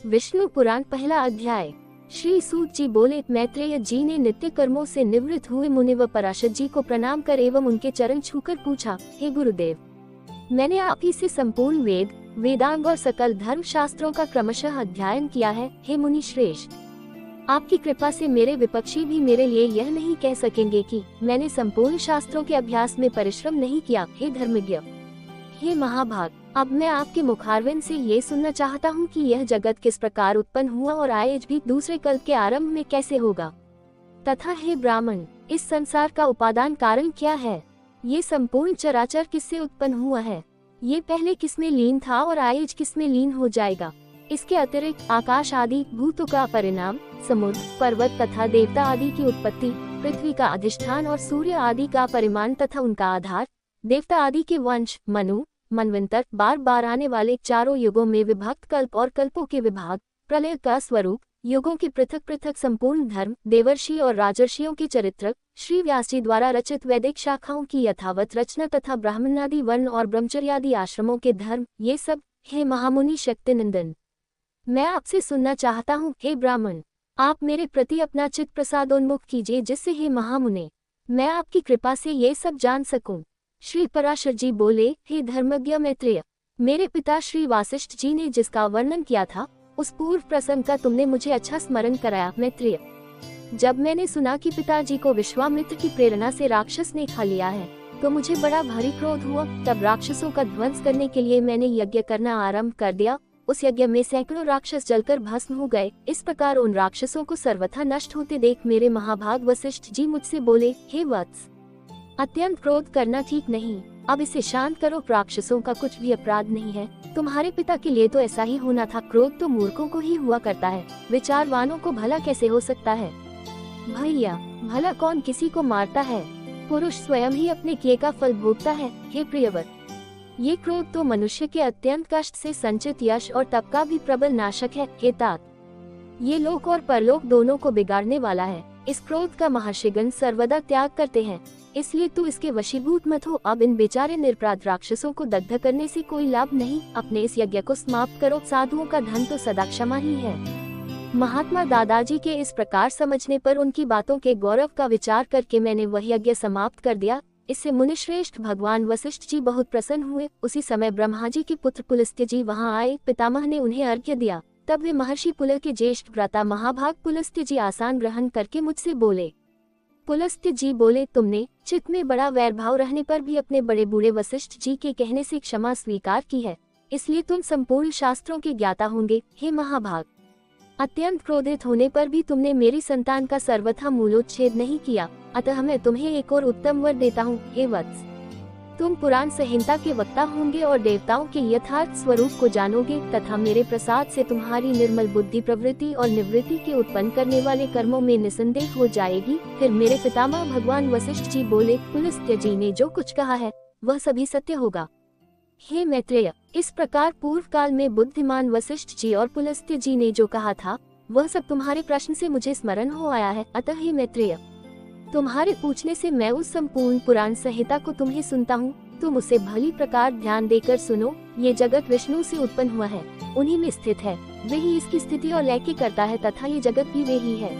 विष्णु पुराण पहला अध्याय। श्री सूत जी बोले, मैत्रेय जी ने नित्य कर्मों से निवृत्त हुए मुनि व पराशर जी को प्रणाम कर एवं उनके चरण छूकर पूछा, हे गुरुदेव, मैंने आप ही से संपूर्ण वेद, वेदांग और सकल धर्म शास्त्रों का क्रमशः अध्ययन किया है। हे मुनि श्रेष्ठ, आपकी कृपा से मेरे विपक्षी भी मेरे लिए यह नहीं कह सकेंगे कि मैंने संपूर्ण शास्त्रों के अभ्यास में परिश्रम नहीं किया। हे धर्मज्ञ, हे महाभाग, अब मैं आपके मुखारविंद से ये सुनना चाहता हूँ कि यह जगत किस प्रकार उत्पन्न हुआ और आज भी दूसरे कल्प के आरंभ में कैसे होगा, तथा हे ब्राह्मण, इस संसार का उपादान कारण क्या है? ये संपूर्ण चराचर किससे उत्पन्न हुआ है? ये पहले किसमें लीन था और आज किसमें लीन हो जाएगा? इसके अतिरिक्त आकाश आदि भूतों का परिणाम, समुद्र, पर्वत तथा देवता आदि की उत्पत्ति, पृथ्वी का अधिष्ठान और सूर्य आदि का परिमाण तथा उनका आधार, देवता आदि के वंश, मनु, मनवंतर, बार बार आने वाले चारों युगों में विभक्त कल्प और कल्पों के विभाग, प्रलय का स्वरूप, युगों के पृथक पृथक संपूर्ण धर्म, देवर्षि और राजर्षियों के चरित्र, श्री व्यास जी द्वारा रचित वैदिक शाखाओं की यथावत रचना तथा ब्राह्मणादि वर्ण और ब्रह्मचर्यादि आश्रमों के धर्म, ये सब, हे महामुनि शक्तिनंदन, मैं आपसे सुनना चाहता हूँ। हे ब्राह्मण, आप मेरे प्रति अपना चित्त प्रसादोन्मुख कीजिए, जिससे हे महामुने, मैं आपकी कृपा से ये सब जान सकूं। श्री पराशर जी बोले, हे धर्मज्ञ मैत्रेय, मेरे पिता श्री वासिष्ठ जी ने जिसका वर्णन किया था, उस पूर्व प्रसंग का तुमने मुझे अच्छा स्मरण कराया। मैत्रेय, जब मैंने सुना कि पिताजी को विश्वामित्र की प्रेरणा से राक्षस ने खा लिया है, तो मुझे बड़ा भारी क्रोध हुआ। तब राक्षसों का ध्वंस करने के लिए मैंने यज्ञ करना आरंभ कर दिया। उस यज्ञ में सैकड़ों राक्षस जलकर भस्म हो गए। इस प्रकार उन राक्षसों को सर्वथा नष्ट होते देख मेरे महाभाग वशिष्ठ जी मुझसे बोले, हे वत्स, अत्यंत क्रोध करना ठीक नहीं, अब इसे शांत करो। राक्षसों का कुछ भी अपराध नहीं है, तुम्हारे पिता के लिए तो ऐसा ही होना था। क्रोध तो मूर्खों को ही हुआ करता है, विचारवानों को भला कैसे हो सकता है? भैया, भला कौन किसी को मारता है? पुरुष स्वयं ही अपने किए का फल भोगता है। हे प्रियवर, ये क्रोध तो मनुष्य के अत्यंत कष्ट से संचित यश और तप का भी प्रबल नाशक है। हे तात, ये लोक और परलोक दोनों को बिगाड़ने वाला है। इस क्रोध का महर्षिगण सर्वदा त्याग करते हैं, इसलिए तू इसके वशीभूत मत हो। अब इन बेचारे निरपराध राक्षसों को दग्ध करने से कोई लाभ नहीं, अपने इस यज्ञ को समाप्त करो। साधुओं का धन तो सदा क्षमा ही है। महात्मा दादाजी के इस प्रकार समझने पर उनकी बातों के गौरव का विचार करके मैंने वह यज्ञ समाप्त कर दिया। इससे मुनिश्रेष्ठ भगवान वशिष्ठ जी बहुत प्रसन्न हुए। उसी समय ब्रह्मा जी के पुत्र पुलस्त्य जी वहां आए। पितामह ने उन्हें अर्घ्य दिया। तब वे महर्षि पुलह के ज्येष्ठ भ्राता महाभाग पुलस्त्य जी आसन ग्रहण करके मुझसे बोले। पुलस्त्य जी बोले, तुमने चित्त में बड़ा वैरभाव रहने पर भी अपने बड़े बूढ़े वशिष्ठ जी के कहने से क्षमा स्वीकार की है, इसलिए तुम संपूर्ण शास्त्रों के ज्ञाता होंगे। हे महाभाग, अत्यंत क्रोधित होने पर भी तुमने मेरी संतान का सर्वथा मूलोच्छेद नहीं किया, अतः मैं तुम्हें एक और उत्तम वर देता हूँ। हे वत्स, तुम पुराण संहिता के वक्ता होंगे और देवताओं के यथार्थ स्वरूप को जानोगे, तथा मेरे प्रसाद से तुम्हारी निर्मल बुद्धि प्रवृत्ति और निवृत्ति के उत्पन्न करने वाले कर्मों में निसंदेह हो जाएगी। फिर मेरे पितामह भगवान वशिष्ठ जी बोले, पुलस्त्य जी ने जो कुछ कहा है वह सभी सत्य होगा। हे मैत्रेय, इस प्रकार पूर्व काल में बुद्धिमान वशिष्ठ जी और पुलस्त्य जी ने जो कहा था वह सब तुम्हारे प्रश्न से मुझे स्मरण हो आया है। अतः हे मैत्रेय, तुम्हारे पूछने से मैं उस संपूर्ण पुराण संहिता को तुम्हें सुनता हूँ। तुम उसे भली प्रकार ध्यान देकर सुनो। ये जगत विष्णु से उत्पन्न हुआ है, उन्हीं में स्थित है, वही इसकी स्थिति और लय की करता है, तथा ये जगत भी वही है।